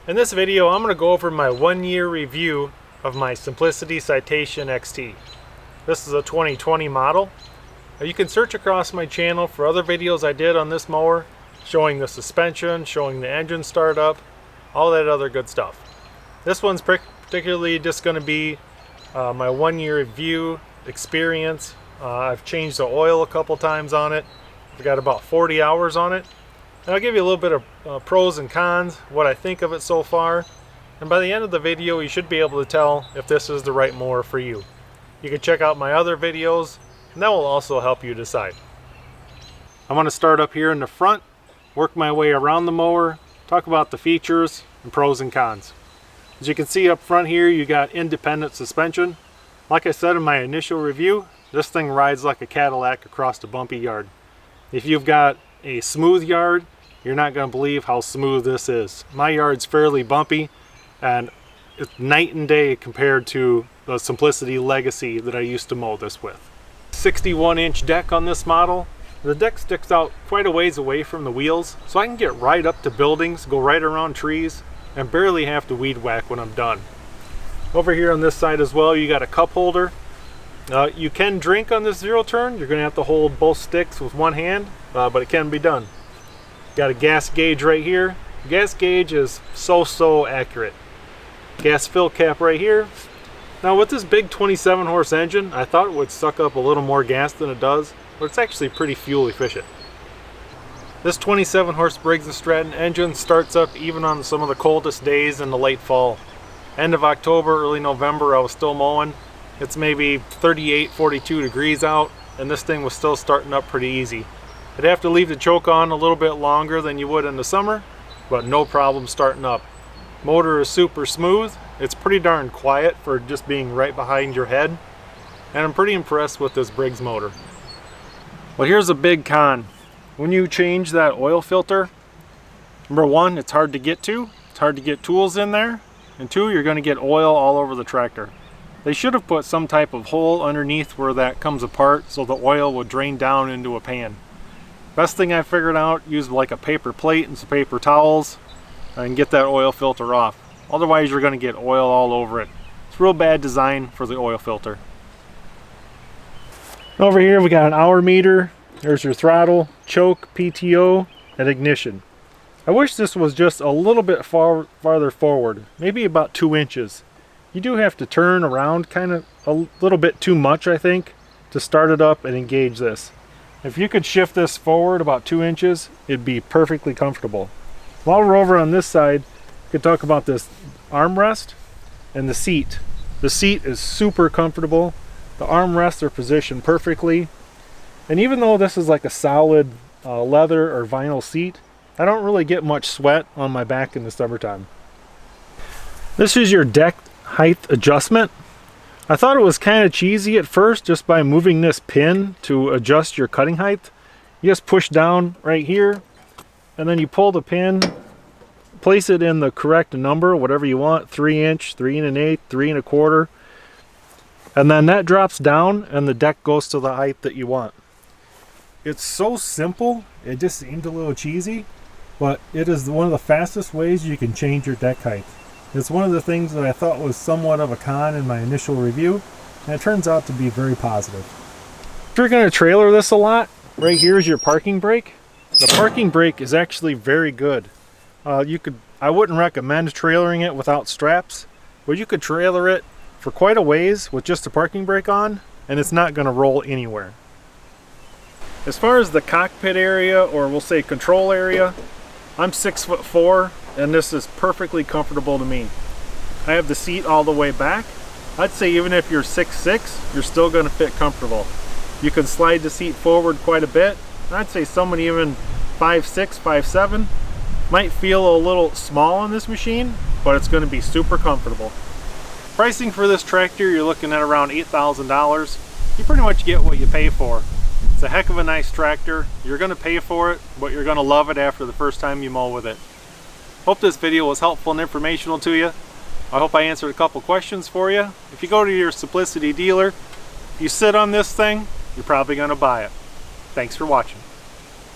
In this video, I'm going to go over my 1-year review of my Simplicity Citation XT. This is a 2020 model. You can search across my channel for other videos I did on this mower, showing the suspension, showing the engine startup, all that other good stuff. This one's particularly just going to be my 1-year review experience. I've changed the oil a couple times on it. I've got about 40 hours on it. And I'll give you a little bit of pros and cons, what I think of it so far. And by the end of the video, you should be able to tell if this is the right mower for you. You can check out my other videos, and that will also help you decide. I'm going to start up here in the front, work my way around the mower, talk about the features and pros and cons. As you can see up front here, you got independent suspension. Like I said in my initial review, this thing rides like a Cadillac across a bumpy yard. If you've got a smooth yard, you're not going to believe how smooth this is. My yard's fairly bumpy, and it's night and day compared to the Simplicity Legacy that I used to mow this with. 61-inch deck on this model. The deck sticks out quite a ways away from the wheels, so I can get right up to buildings, go right around trees, and barely have to weed whack when I'm done. Over here on this side as well, you got a cup holder. You can drink on this zero turn. You're going to have to hold both sticks with one hand, but it can be done. Got a gas gauge right here. Gas gauge is so accurate. Gas fill cap right here. Now with this big 27 horse engine, I thought it would suck up a little more gas than it does, but it's actually pretty fuel efficient. This 27 horse Briggs & Stratton engine starts up even on some of the coldest days in the late fall. End of October, early November, I was still mowing. It's maybe 38, 42 degrees out, and this thing was still starting up pretty easy. I'd have to leave the choke on a little bit longer than you would in the summer, but no problem starting up. Motor is super smooth. It's pretty darn quiet for just being right behind your head, and I'm pretty impressed with this Briggs motor. But here's a big con. When you change that oil filter, number one, it's hard to get to. It's hard to get tools in there, and two, you're going to get oil all over the tractor. They should have put some type of hole underneath where that comes apart so the oil would drain down into a pan. Best thing I figured out, use like a paper plate and some paper towels and get that oil filter off. Otherwise you're going to get oil all over it. It's real bad design for the oil filter. Over here we got an hour meter. There's your throttle, choke, PTO, and ignition. I wish this was just a little bit farther forward, maybe about 2 inches. You do have to turn around kind of a little bit too much, I think, to start it up and engage this. If you could shift this forward about 2 inches, it'd be perfectly comfortable. While we're over on this side, we could talk about this armrest and the seat. The seat is super comfortable. The armrests are positioned perfectly. And even though this is like a solid leather or vinyl seat, I don't really get much sweat on my back in the summertime. This is your deck height adjustment. I thought it was kind of cheesy at first just by moving this pin to adjust your cutting height. You just push down right here and then you pull the pin, place it in the correct number, whatever you want, 3 inch, 3 1/8, 3 1/4, and then that drops down and the deck goes to the height that you want. It's so simple, it just seemed a little cheesy, but it is one of the fastest ways you can change your deck height. It's one of the things that I thought was somewhat of a con in my initial review, and it turns out to be very positive. If you're going to trailer this a lot, right here is your parking brake. The parking brake is actually very good. I wouldn't recommend trailering it without straps, but you could trailer it for quite a ways with just the parking brake on, and it's not going to roll anywhere. As far as the cockpit area, or we'll say control area, I'm 6'4", and this is perfectly comfortable to me. I have the seat all the way back. I'd say even if you're 6'6", you're still going to fit comfortable. You can slide the seat forward quite a bit. I'd say someone even 5'6", 5'7", might feel a little small on this machine, but it's going to be super comfortable. Pricing for this tractor, you're looking at around $8,000. You pretty much get what you pay for. It's a heck of a nice tractor. You're going to pay for it, but you're going to love it after the first time you mow with it. Hope this video was helpful and informational to you. I hope I answered a couple questions for you. If you go to your Simplicity dealer, if you sit on this thing, you're probably going to buy it. Thanks for watching.